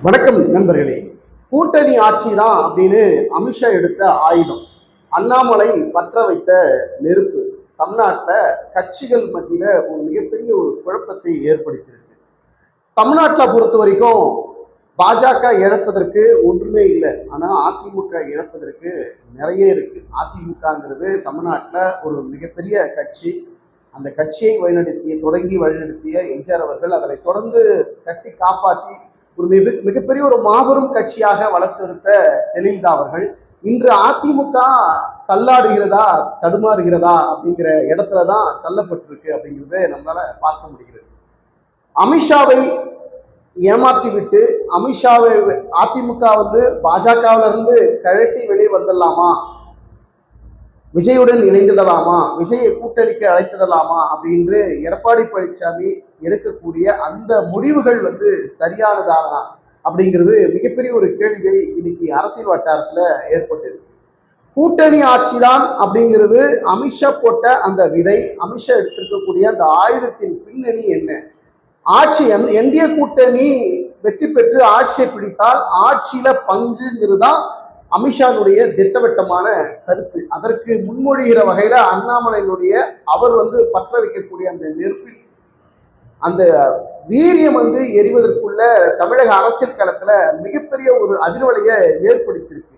வணக்கம் நண்பர்களே. கூட்டணி ஆட்சி தான் அப்படின்னு அமித்ஷா எடுத்த ஆயுதம், அண்ணாமலை பற்ற வைத்த நெருப்பு தமிழ்நாட்டில் கட்சிகள் மத்தியில ஒரு மிகப்பெரிய ஒரு குழப்பத்தை ஏற்படுத்தியிருக்கு. தமிழ்நாட்டில் பொறுத்த வரைக்கும் பாஜக இழப்பதற்கு ஒன்றுமே இல்லை, ஆனால் அதிமுக இழப்பதற்கு நிறைய இருக்கு. அதிமுகங்கிறது தமிழ்நாட்டில் ஒரு மிகப்பெரிய கட்சி. அந்த கட்சியை தொடங்கி வழிநடத்திய எம்ஜிஆர் அவர்கள் அதனை தொடர்ந்து கட்டி காப்பாற்றி ஒரு மிகப்பெரிய ஒரு மாபெரும் கட்சியாக வளர்த்தெடுத்த ஜெயலலிதா அவர்கள் இன்று அதிமுக தள்ளாடுகிறதா தடுமாறுகிறதா அப்படிங்கிற இடத்துலதான் தள்ளப்பட்டிருக்கு அப்படிங்கிறத நம்மளால பார்க்க முடிகிறது. அமித்ஷாவை ஏமாற்றி விட்டு அமித்ஷாவை அதிமுக பாஜகவில இருந்து கழட்டி வெளியே வந்துடலாமா, விஜயுடன் இணைந்துடலாமா, விஜயை கூட்டணிக்கு அழைத்திடலாமா அப்படின்னு எடப்பாடி பழனிசாமி எடுக்கக்கூடிய அந்த முடிவுகள் சரியானதானா அப்படிங்கிறது மிகப்பெரிய ஒரு கேள்வியை இன்னைக்கு அரசியல் வட்டாரத்துல ஏற்பட்டது. கூட்டணி ஆட்சி தான் அப்படிங்கிறது அமித்ஷா போட்ட அந்த விதை, அமித்ஷா எடுத்திருக்கக்கூடிய அந்த ஆயுதத்தின் பின்னணி என்ன? ஆட்சி என்டிஏ கூட்டணி வெற்றி பெற்று ஆட்சியை பிடித்தால் ஆட்சியில பங்குங்கிறது தான் அமித்ஷாவுடைய திட்டவட்டமான கருத்து. அதற்கு முன்மொழிகிற வகையில அண்ணாமலையினுடைய அவர் பற்ற வைக்கக்கூடிய அந்த நெருப்பில் அந்த வீரியம் எரிவதற்குள்ள தமிழக அரசியல் களத்துல மிகப்பெரிய ஒரு அதிர்வலையை ஏற்படுத்தியிருக்கு.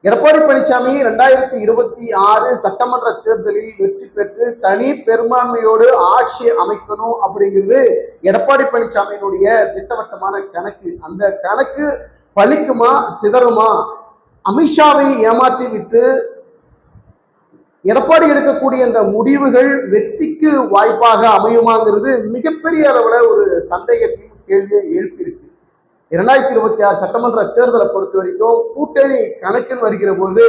எடப்பாடி பழனிசாமி 2026 சட்டமன்ற தேர்தலில் வெற்றி பெற்று தனி பெரும்பான்மையோடு ஆட்சி அமைக்கணும் அப்படிங்கிறது எடப்பாடி பழனிசாமியினுடைய திட்டவட்டமான கணக்கு. அந்த கணக்கு பலிக்குமா சிதறுமா? அமித்ஷாவை ஏமாற்றி விட்டு எடப்பாடி எடுக்கக்கூடிய இந்த முடிவுகள் வெற்றிக்கு வாய்ப்பாக அமையுமாங்கிறது மிகப்பெரிய அளவுல ஒரு சந்தேகத்தையும் கேள்வியை எழுப்பியிருக்கு. 2026 சட்டமன்ற தேர்தலை பொறுத்த வரைக்கும் கூட்டணி கணக்கில் வருகிற போது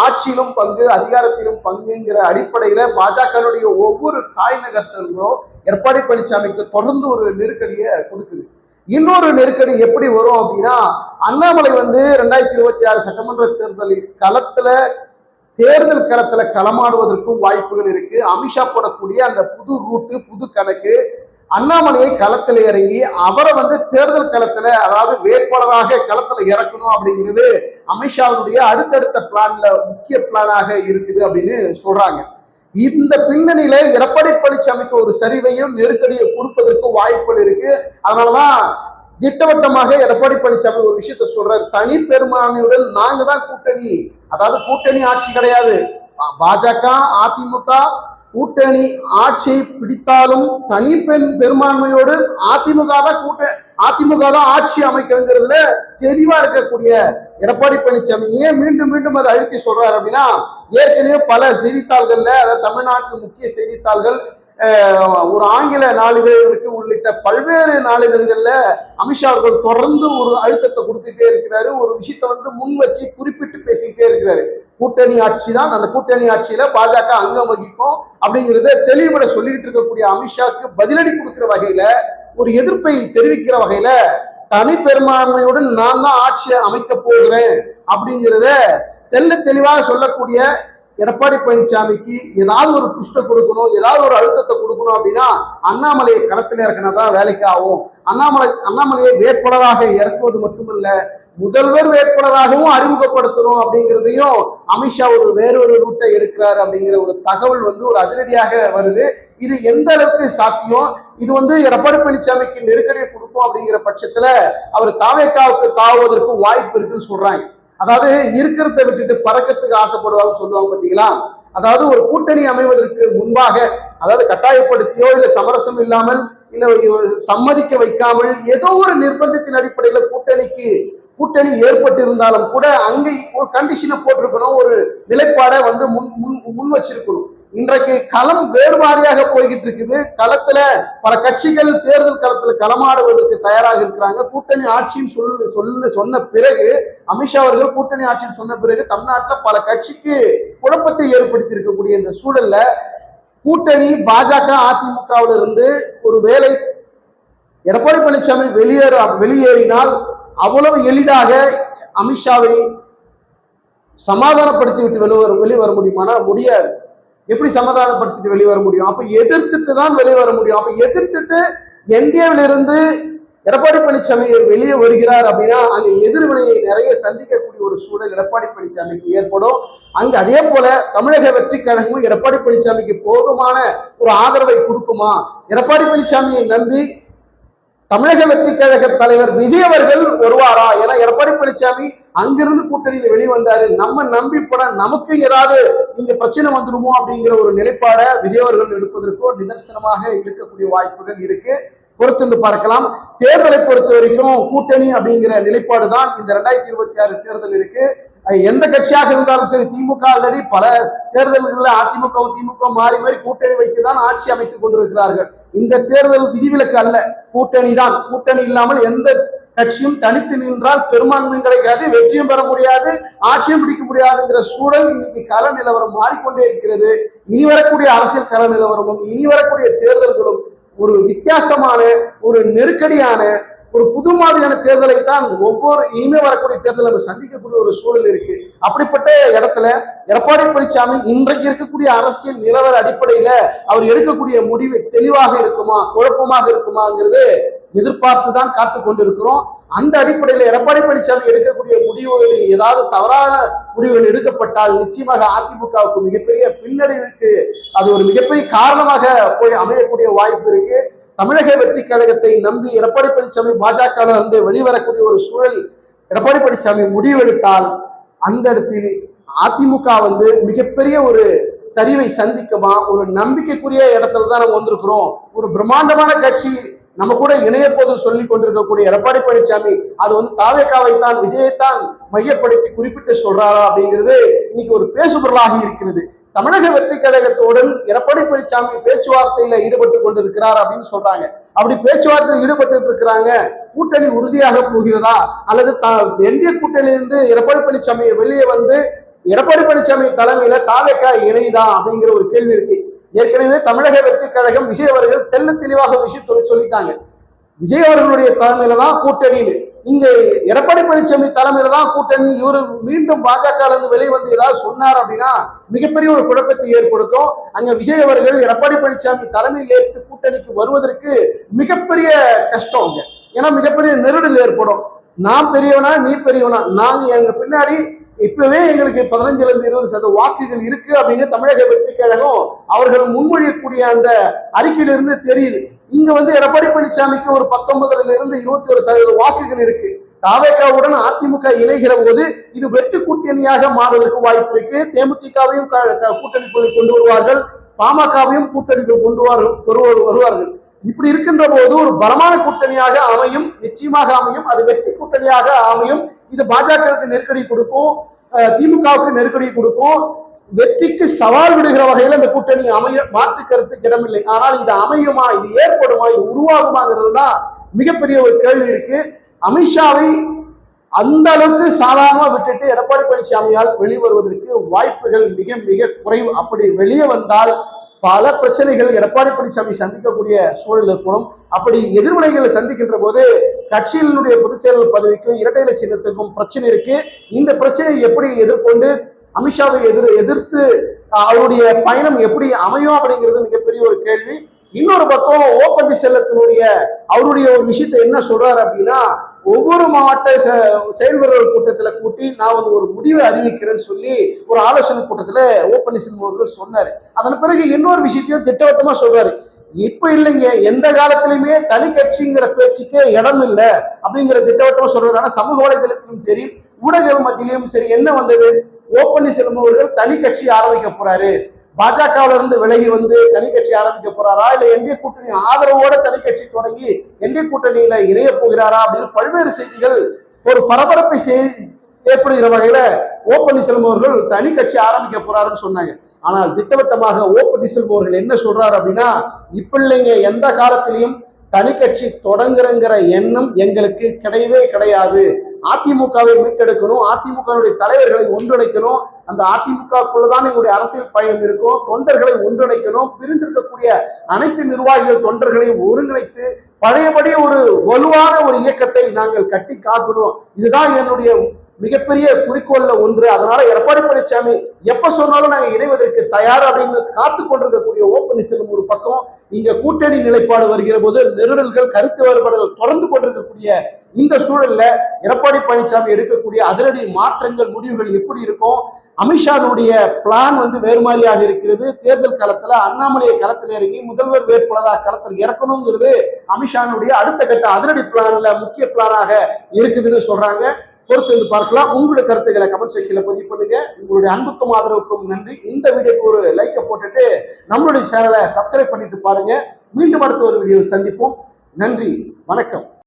ஆட்சியிலும் பங்கு அதிகாரத்திலும் பங்குங்கிற அடிப்படையில பாஜகனுடைய ஒவ்வொரு காய் நகர்த்தல்களும் எடப்பாடி பழனிசாமிக்கு தொடர்ந்து ஒரு நெருக்கடியை கொடுக்குது. இன்னொரு நெருக்கடி எப்படி வரும் அப்படின்னா, அண்ணாமலை 2026 சட்டமன்ற தேர்தலில் தேர்தல் களத்துல களமாடுவதற்கும் வாய்ப்புகள் இருக்கு. அமித்ஷா போடக்கூடிய அந்த புது ரூட்டு புது கணக்கு அண்ணாமலையை களத்துல இறங்கி அவரை தேர்தல் களத்துல அதாவது வேட்பாளராக களத்துல இறக்கணும் அப்படிங்கிறது அமித்ஷாவுடைய அடுத்தடுத்த பிளான்ல முக்கிய பிளானாக இருக்குது அப்படின்னு சொல்றாங்க. இந்த பின்னணியில எடப்பாடி பழனிசாமிக்கு ஒரு சரிவையும் நெருக்கடியை கொடுப்பதற்கு வாய்ப்புகள் இருக்கு. அதனாலதான் திட்டவட்டமாக எடப்பாடி பழனிசாமி ஒரு விஷயத்த சொல்றாரு, தனி பெரும்பான்மையுடன் நாங்க தான் கூட்டணி, அதாவது கூட்டணி ஆட்சி கிடையாது. பாஜக அதிமுக கூட்டணி ஆட்சியை பிடித்தாலும் தனி பெரும்பான்மையோடு அதிமுக தான் ஆட்சி அமைக்கிறதுல தெளிவா இருக்கக்கூடிய எடப்பாடி பழனிசாமி ஏன் மீண்டும் மீண்டும் அதை அழுத்தி சொல்றாரு அப்படின்னா, ஏற்கனவே பல செய்தித்தாள்கள்ல, அதாவது தமிழ்நாட்டு முக்கிய செய்தித்தாள்கள், ஒரு ஆங்கில நாளிதழ்களுக்கு உள்ளிட்ட பல்வேறு நாளிதழ்கள்ல அமித்ஷா அவர்கள் தொடர்ந்து ஒரு அழுத்தத்தை கொடுத்துட்டே இருக்கிறாரு. ஒரு விஷயத்த முன் வச்சு குறிப்பிட்டு பேசிக்கிட்டே இருக்கிறாரு. கூட்டணி ஆட்சி தான், அந்த கூட்டணி ஆட்சியில பாஜக அங்கம் வகிக்கும் அப்படிங்கிறத தெளிவுபட சொல்லிக்கிட்டு இருக்கக்கூடிய அமித்ஷாவுக்கு பதிலடி கொடுக்கிற வகையில, ஒரு எதிர்ப்பை தெரிவிக்கிற வகையில தனி பெரும்பான்மையுடன் நான் தான் ஆட்சியை அமைக்க போகிறேன் அப்படிங்கிறத தெளிவாக சொல்லக்கூடிய எடப்பாடி பழனிசாமிக்கு ஏதாவது ஒரு புஷ்ட கொடுக்கணும், ஏதாவது ஒரு அழுத்தத்தை கொடுக்கணும் அப்படின்னா அண்ணாமலையை களத்தில் இறக்கினாதான் வேலைக்கு ஆகும். அண்ணாமலையை வேட்பாளராக இறக்குவது மட்டுமல்ல, முதல்வர் வேட்பாளராகவும் அறிமுகப்படுத்தணும் அப்படிங்கிறதையும் அமித்ஷா வேறொரு ரூட்டை எடுக்கிறாரு அப்படிங்கிற ஒரு தகவல் ஒரு அதிரடியாக வருது. இது எந்த அளவுக்கு சாத்தியம்? இது எடப்பாடி பழனிசாமிக்கு நெருக்கடியை கொடுக்கும் அப்படிங்கிற பட்சத்துல அவர் தாவேக்காவுக்கு தாவுவதற்கு வாய்ப்பு இருக்குன்னு சொல்றாங்க. அதாவது இருக்கிறத விட்டுட்டு பறக்கத்துக்கு ஆசைப்படுவாங்கன்னு சொல்லுவாங்க பாத்தீங்களா. அதாவது ஒரு கூட்டணி அமைவதற்கு முன்பாக, அதாவது கட்டாயப்படுத்தியோ இல்ல சமரசம் இல்லாமல் இல்ல சம்மதிக்க வைக்காமல் ஏதோ ஒரு நிர்பந்தத்தின் அடிப்படையில கூட்டணி ஏற்பட்டிருந்தாலும் கூட அங்கே ஒரு கண்டிஷனை போட்டிருக்கணும், ஒரு நிலைப்பாடை முன் வச்சிருக்கணும். இன்றைக்கு களம் வேறுபாரியாக போய்கிட்டு இருக்குது. களத்துல பல கட்சிகள் தேர்தல் களத்துல களமாடுவதற்கு தயாராக இருக்கிறாங்க. கூட்டணி ஆட்சின்னு சொன்ன பிறகு, அமித்ஷா அவர்கள் கூட்டணி ஆட்சின்னு சொன்ன பிறகு தமிழ்நாட்டில் பல கட்சிக்கு குழப்பத்தை ஏற்படுத்தி இருக்கக்கூடிய இந்த சூழல்ல கூட்டணி பாஜக அதிமுகவில் இருந்து ஒரு வேலை எடப்பாடி பழனிசாமி வெளியேறினால் அவ்வளவு எளிதாக அமித்ஷாவை சமாதானப்படுத்தி விட்டு வெளிவர முடியுமானா முடியாது. எப்படி சமாதானப்படுத்திட்டு வெளிவர முடியும்? அப்ப எதிர்த்துட்டு தான் வெளிவர முடியும். அப்ப எதிர்த்துட்டு என்டிஏவில் இருந்து எடப்பாடி பழனிசாமி வெளியே வருகிறார் அப்படின்னா அங்க எதிர்வினையை நிறைய சந்திக்கக்கூடிய ஒரு சூழல் எடப்பாடி பழனிசாமிக்கு ஏற்படும். அங்க அதே போல தமிழக வெற்றி கழகமும் எடப்பாடி பழனிசாமிக்கு போதுமான ஒரு ஆதரவை கொடுக்குமா? எடப்பாடி பழனிசாமியை நம்பி தமிழக வெற்றி கழக தலைவர் விஜய் அவர்கள் வருவாரா? ஏன்னா எடப்பாடி பழனிசாமி அங்கிருந்து கூட்டணியில் வெளிவந்தாரு, நம்ம நம்பி போன நமக்கு ஏதாவது இங்க பிரச்சனை வந்துருமோ அப்படிங்கிற ஒரு நிலைப்பாட விஜய் அவர்கள் எடுப்பதற்கோ நிதர்சனமாக இருக்கக்கூடிய வாய்ப்புகள் இருக்கு. பொறுத்திருந்து பார்க்கலாம். தேர்தலை பொறுத்த வரைக்கும் கூட்டணி அப்படிங்கிற நிலைப்பாடு தான் இந்த 2026 தேர்தல் இருக்கு. எந்த கட்சியாக இருந்தாலும் சரி, திமுக ஆல்ரெடி பல தேர்தல்களில் அதிமுகவும் திமுக மாறி மாறி கூட்டணி வைத்துதான் ஆட்சி அமைத்துக் கொண்டிருக்கிறார்கள். இந்த தேர்தல் விதிவிலக்கு அல்ல, கூட்டணி தான். கூட்டணி இல்லாமல் எந்த கட்சியும் தனித்து நின்றால் பெரும்பான்மை கிடைக்காது, வெற்றியும் பெற முடியாது, ஆட்சியும் பிடிக்க முடியாதுங்கிற சூழல் இன்னைக்கு கள நிலவரம் மாறிக்கொண்டே இருக்கிறது. இனி வரக்கூடிய அரசியல் கள நிலவரமும் இனி வரக்கூடிய தேர்தல்களும் ஒரு வித்தியாசமான, ஒரு நெருக்கடியான, ஒரு புது மாதிரியான தேர்தலை தான் ஒவ்வொரு இனிமே வரக்கூடிய தேர்தலை நம்ம சந்திக்கக்கூடிய ஒரு சூழல் இருக்கு. அப்படிப்பட்ட இடத்துல எடப்பாடி பழனிசாமி இன்றைக்கு இருக்கக்கூடிய அரசியல் நிலவர அடிப்படையில அவர் எடுக்கக்கூடிய முடிவு தெளிவாக இருக்குமா, குழப்பமாக இருக்குமாங்கிறது எதிர்பார்த்துதான் காத்து கொண்டிருக்கிறோம். அந்த அடிப்படையில் எடப்பாடி பழனிசாமி எடுக்கக்கூடிய முடிவுகளில் ஏதாவது தவறான முடிவுகள் எடுக்கப்பட்டால் நிச்சயமாக அதிமுகவுக்கு மிகப்பெரிய பின்னடைவுக்கு அது ஒரு மிகப்பெரிய காரணமாக போய் அமையக்கூடிய வாய்ப்பு இருக்கு. தமிழக வெற்றி கழகத்தை நம்பி எடப்பாடி பழனிசாமி பாஜக இருந்து வெளிவரக்கூடிய ஒரு சூழல் எடப்பாடி பழனிசாமி முடிவெடுத்தால் அந்த இடத்தில் அதிமுக மிகப்பெரிய ஒரு சரிவை சந்திக்குமா? ஒரு நம்பிக்கைக்குரிய இடத்துல தான் நம்ம வந்திருக்கிறோம். ஒரு பிரம்மாண்டமான கட்சி நம்ம கூட இணைய போது சொல்லி கொண்டிருக்கக்கூடிய எடப்பாடி பழனிசாமி அது தாவேகாவை தான், விஜயத்தான் மையப்படுத்தி குறிப்பிட்டு சொல்றாரா அப்படிங்கிறது இன்னைக்கு ஒரு பேசுபொருளாகி இருக்கிறது. தமிழக வெற்றி கழகத்துடன் எடப்பாடி பழனிசாமி பேச்சுவார்த்தையில ஈடுபட்டு கொண்டிருக்கிறார் அப்படின்னு சொல்றாங்க. அப்படி பேச்சுவார்த்தையில் ஈடுபட்டு இருக்கிறாங்க, கூட்டணி உறுதியாக போகிறதா அல்லது என்டிஏ கூட்டணியிலிருந்து எடப்பாடி பழனிசாமி வெளியே எடப்பாடி பழனிசாமி தலைமையில தாவேகா இணைதா அப்படிங்கிற ஒரு கேள்வி இருக்கு. ஏற்கனவே தமிழக வெற்றி கழகம் விஜய் அவர்கள் தெல்ல தெளிவாக விஷயத்தை சொல்லிட்டாங்க. விஜய் அவர்களுடைய தலைமையில தான் கூட்டணின்னு. இங்க எடப்பாடி பழனிசாமி தலைமையில தான் கூட்டணி. இவரு மீண்டும் பாஜக வெளியே ஏதாவது சொன்னார் அப்படின்னா மிகப்பெரிய ஒரு குழப்பத்தை ஏற்படுத்தும். அங்க விஜய் அவர்கள் எடப்பாடி பழனிசாமி தலைமை ஏற்று கூட்டணிக்கு வருவதற்கு மிகப்பெரிய கஷ்டம் அங்க. ஏன்னா மிகப்பெரிய நெருடல் ஏற்படும். நான் பெரியவனா நீ பெரியவனா, நாங்க எங்க பின்னாடி இப்பவே எங்களுக்கு 15-20% வாக்குகள் இருக்கு அப்படின்னு தமிழக வெற்றி கழகம் அவர்கள் முன்மொழியக்கூடிய அந்த அறிக்கையிலிருந்து தெரியுது. இங்க எடப்பாடி பழனிசாமிக்கு ஒரு 19-21% வாக்குகள் இருக்கு. தாவேகாவுடன் அதிமுக இணைகிற போது இது வெற்றி கூட்டணியாக மாறுவதற்கு வாய்ப்பு இருக்கு. தேமுதிகவையும் கூட்டணிக்குள் கொண்டு வருவார்கள், பாமகவையும் கூட்டணிக்குள் கொண்டு வருவார்கள். இப்படி இருக்கின்ற போது ஒரு பலமான கூட்டணியாக அமையும், நிச்சயமாக அமையும். அது வெற்றி கூட்டணியாக அமையும். இது பாஜகவுக்கு நெருக்கடி கொடுக்கும், திமுகவுக்கு நெருக்கடி கொடுக்கும். வெற்றிக்கு சவால் விடுகிற வகையில் அந்த கூட்டணி மாற்று கருத்துக்கு இடமில்லை. ஆனால் இது அமையுமா, இது ஏற்படுமா, இது உருவாகுமாங்கிறது தான் மிகப்பெரிய ஒரு கேள்வி இருக்கு. அமித்ஷாவை அந்த அளவுக்கு சாதாரணமா விட்டுட்டு எடப்பாடி பழனிசாமியால் வெளிவருவதற்கு வாய்ப்புகள் மிக மிக குறைவு. அப்படி வெளியே வந்தால் பல பிரச்சனைகள் எடப்பாடி பழனிசாமி சந்திக்கக்கூடிய சூழல் ஏற்படும். அப்படி எதிர்வினைகளை சந்திக்கின்ற போது கட்சியினுடைய பொதுச் செயலாளர் பதவிக்கும் இரட்டை இலை சின்னத்துக்கும் பிரச்சனை இருக்கு. இந்த பிரச்சனையை எப்படி எதிர்கொண்டு அமித்ஷாவை எதிர்த்து அவருடைய பயணம் எப்படி அமையும் அப்படிங்கிறது மிகப்பெரிய ஒரு கேள்வி. இன்னொரு பக்கம் ஓ பன்னீர்செல்வத்தினுடைய அவருடைய ஒரு விஷயத்தை என்ன சொல்றாரு அப்படின்னா, ஒவ்வொரு மாவட்ட செயல்வர்கள் கூட்டத்துல கூட்டி நான் ஒரு முடிவை அறிவிக்கிறேன்னு சொல்லி ஒரு ஆலோசனை கூட்டத்துல ஓ பன்னீர்செல்வம் அவர்கள் சொன்னாரு. அதன் பிறகு இன்னொரு விஷயத்தையும் திட்டவட்டமா சொல்றாரு. இப்ப இல்லைங்க, எந்த காலத்திலுமே தனி கட்சிங்கிற பேச்சுக்கே இடம் இல்லை அப்படிங்கிற திட்டவட்டமா சொல்றாரு. ஆனா சமூக வலைதளத்திலும் சரி ஊடகங்கள் மத்தியிலும் சரி என்ன வந்தது, ஓ பன்னீர்செல்வம் அவர்கள் தனி கட்சி ஆரம்பிக்க போறாரு, பாஜகவில இருந்து விலகி தனி கட்சி ஆரம்பிக்க போறாரா, இல்ல என்டிஏ கூட்டணி ஆதரவோட தனி கட்சி தொடங்கி என்டிஏ கூட்டணியில இணைய போகிறாரா அப்படின்னு பல்வேறு செய்திகள் ஒரு பரபரப்பை ஏற்படுகிற வகையில ஓ பன்னீர்செல்வம் அவர்கள் தனி கட்சி ஆரம்பிக்க போறாருன்னு சொன்னாங்க. ஆனால் திட்டவட்டமாக ஓ பன்னீர்செல்வம் அவர்கள் என்ன சொல்றாரு அப்படின்னா, இப்ப இல்லைங்க, எந்த காலத்திலையும் தனி கட்சி தொடங்குறங்கிற எண்ணம் எங்களுக்கு கிடையவே கிடையாது. அதிமுகவை மீட்டெடுக்கணும், அதிமுகவுடைய தலைவர்களை ஒன்றிணைக்கணும், அந்த அதிமுகக்குள்ளதான் எங்களுடைய அரசியல் பயணம் இருக்கும், தொண்டர்களை ஒன்றிணைக்கணும், பிரிந்திருக்கக்கூடிய அனைத்து நிர்வாகிகள் தொண்டர்களையும் ஒருங்கிணைத்து பழையபடி ஒரு வலுவான ஒரு இயக்கத்தை நாங்கள் கட்டி காக்கணும். இதுதான் என்னுடைய மிகப்பெரிய குறிக்கோள்ல ஒன்று. அதனால எடப்பாடி பழனிசாமி எப்ப சொன்னாலும் நாங்க இணைவதற்கு தயார் அப்படின்னு காத்து கொண்டிருக்கக்கூடிய ஓப்பனிசம் ஒரு பக்கம், இங்க கூட்டணி நிலைப்பாடு வருகிற போது நெருடல்கள், கருத்து வேறுபாடுகள் தொடர்ந்து கொண்டிருக்கக்கூடிய இந்த சூழல்ல எடப்பாடி பழனிசாமி எடுக்கக்கூடிய அதிரடி மாற்றங்கள், முடிவுகள் எப்படி இருக்கும்? அமித்ஷானுடைய பிளான் வேறு மாதிரியாக இருக்கிறது. தேர்தல் களத்துல அண்ணாமலையை களத்தில் இறங்கி முதல்வர் வேட்பாளராக களத்தில் இறக்கணுங்கிறது அமித்ஷானுடைய அடுத்த கட்ட அதிரடி பிளான்ல முக்கிய பிளானாக இருக்குதுன்னு சொல்றாங்க. பொறுத்து வந்து பார்க்கலாம். உங்களுடைய கருத்துக்களை கமெண்ட் செக்ஷன்ல பதிவு பண்ணுங்க. உங்களுடைய அன்புக்கும் ஆதரவுக்கும் நன்றி. இந்த வீடியோக்கு ஒரு லைக்கை போட்டுட்டு நம்மளுடைய சேனலை சப்ஸ்கிரைப் பண்ணிட்டு பாருங்க. மீண்டும் அடுத்த ஒரு வீடியோவில் சந்திப்போம். நன்றி, வணக்கம்.